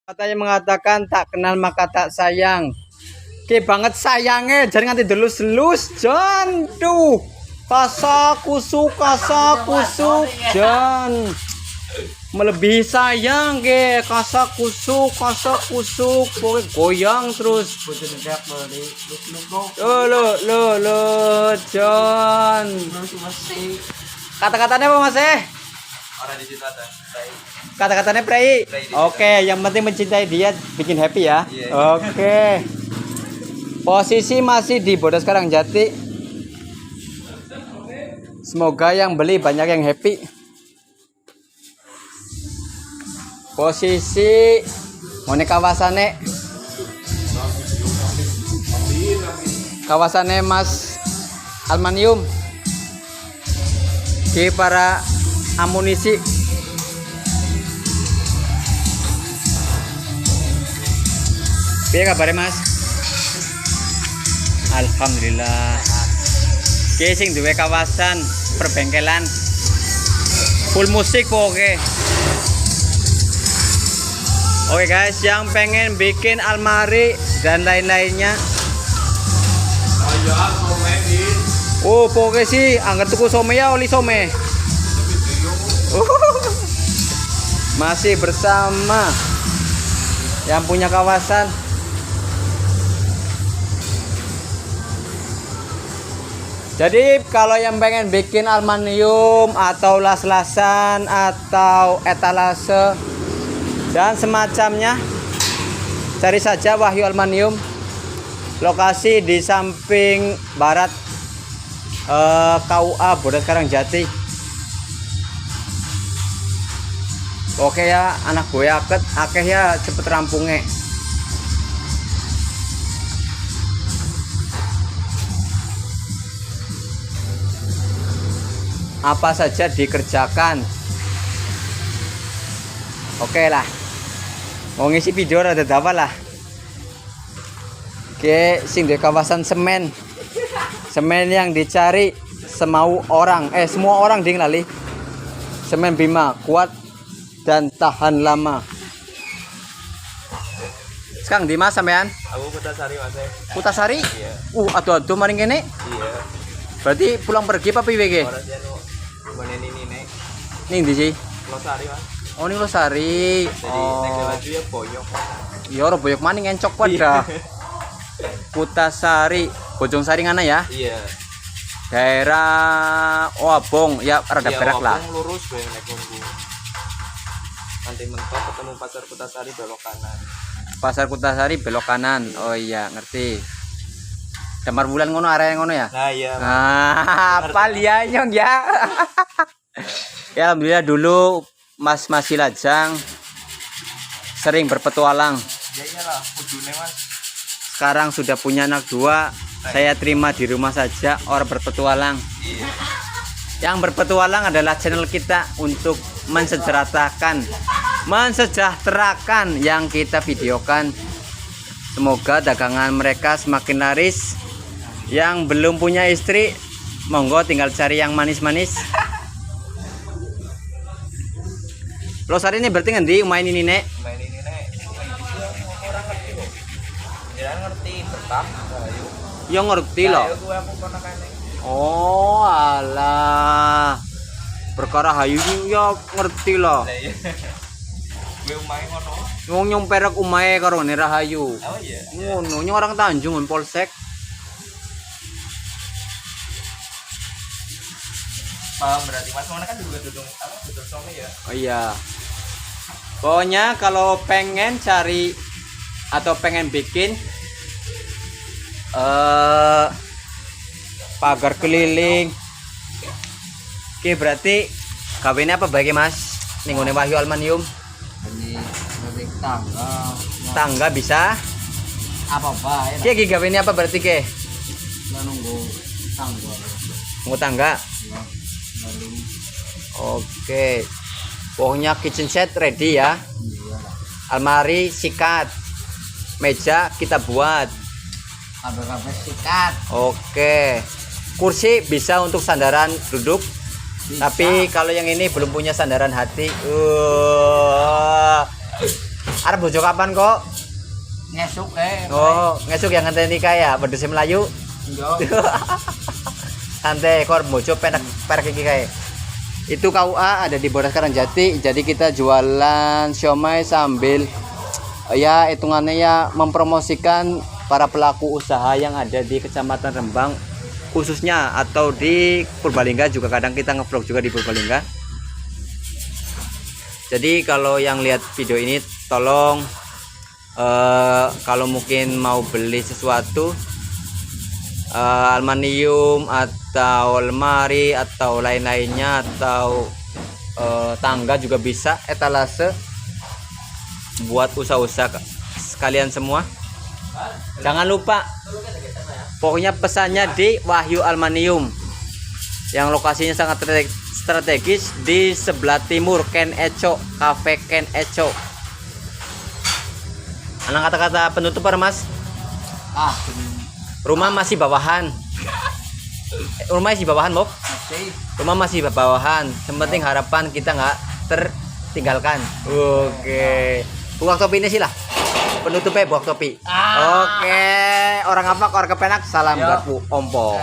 Katanya mengatakan tak kenal maka tak sayang. Oke banget sayangnya, jangan nganti delus-delus, Jan. Duh, kasakusuk, Jan. Melebihi sayang ke, kasakusuk, pokoknya goyang terus. Lo, Jan. Kata-katanya apa Mas? Kata-katanya Prei. Oke, yang penting mencintai dia, bikin happy ya. Oke. Posisi masih di Bodas Karangjati. Semoga yang beli banyak yang happy. Posisi mau kawasannya Mas Almanium. Oke, para amunisi. Piye kabare Mas? Alhamdulillah. Oke, sing duwe kawasan perbengkelan full musik pokoknya. Oke guys, yang pengen bikin almari dan lain-lainnya. Oh, pokoknya sih angkat tuku some ya oli some. Masih bersama yang punya kawasan. Jadi kalau yang pengen bikin aluminium atau las-lasan atau etalase dan semacamnya, cari saja Wahyu Aluminium. Lokasi di samping barat KUA Bodas Karangjati. Oke ya, anak gue akeh ya cepet rampungnya. Apa saja dikerjakan. Oke lah, mau ngisi video ada apa lah. Oke, sing di kawasan semen yang dicari semau orang, semua orang ding lali. Semen Bima kuat dan tahan lama. Sekarang di Mas sampean? Aku Kutasari Mas. Kutasari? Iya. Atuh maring kene. Iya. Berarti pulang pergi apa piye ge? Ning ndi sih? Losari Mas. Oh ning Losari. Nek laju ya boyok. Ya ora boyok maning encok pada. Kutasari, Bojongsari ngana ya? Iya. Daerah Abong ya rada berak lah. Abong lurus bae nek nunggu. Nanti mentok ketemu Pasar Kutasari belok kanan. Pasar Kutasari belok kanan. Oh iya, ngerti. Damar bulan ngono area ngono ya? Nah iya. Apa ya nyong ya? Ya alhamdulillah dulu Mas Silajang sering berpetualang. Ya iyalah, kudune Mas. Sekarang sudah punya anak 2. Saya terima di rumah saja orang berpetualang. Iya. Yang berpetualang adalah channel kita untuk mensejahterakan yang kita videokan. Semoga dagangan mereka semakin laris. Yang belum punya istri, monggo tinggal cari yang manis-manis. Losari ini berarti ngendi main ini nek? Main ini nek. Orang ngerti kok. Jangan ngerti berkah. Ya ngerti loh. Ayo gue aku ponakane. Oh alah. Perkara hayu ya ngerti loh. Lah iya. Gue main ngono. Wong nyomperek umahe karo ngene Rahayu. Oh iya. Ngono orang Tanjung Polsek. Paham berarti Mas mana kan juga dudung some ya. Oh iya. Pokoknya kalau pengen cari atau pengen bikin pagar keliling. Oke, berarti kawinnya apa bagi Mas? Ninggone Wahyu Aluminium. Ini tangga. Tangga bisa? Apa bae? Ki kawinnya apa berarti ke? Nunggu tangga. Nunggu tangga. Oke. Pokoknya kitchen set ready ya. Almari sikat. Meja kita buat. Kabel-kabel sikat. Oke. Kursi bisa untuk sandaran duduk. Tapi kalau yang ini belum punya sandaran hati. Arep bojo kapan kok? Ngesuk Oh, ngesuk yang ngenteni kaya pedese Melayu. Yo. Santai kor bojo penak perek iki kae. Itu KUA ada di Bodas Karangjati. Jadi kita jualan siomay sambil ya hitungannya ya mempromosikan para pelaku usaha yang ada di Kecamatan Rembang khususnya, atau di Purbalingga juga kadang kita ngevlog juga di Purbalingga. Jadi kalau yang lihat video ini tolong kalau mungkin mau beli sesuatu aluminium atau lemari atau lain-lainnya atau tangga juga bisa, etalase buat usaha-usaha sekalian semua. Jangan lupa pokoknya pesannya di Wahyu Aluminium yang lokasinya sangat strategis di sebelah timur Ken Eco, Cafe Ken Eco. Anak kata-kata penutup apa Mas? Rumah masih bawahan. Rumah masih bawahan, Bob. Rumah masih bawahan. Yang penting harapan kita nggak tertinggalkan. Oke. Buang topi ini sih lah. Penutupnya buang topi. Oke. Orang apa? Orang kepenak. Salam gaku ompo.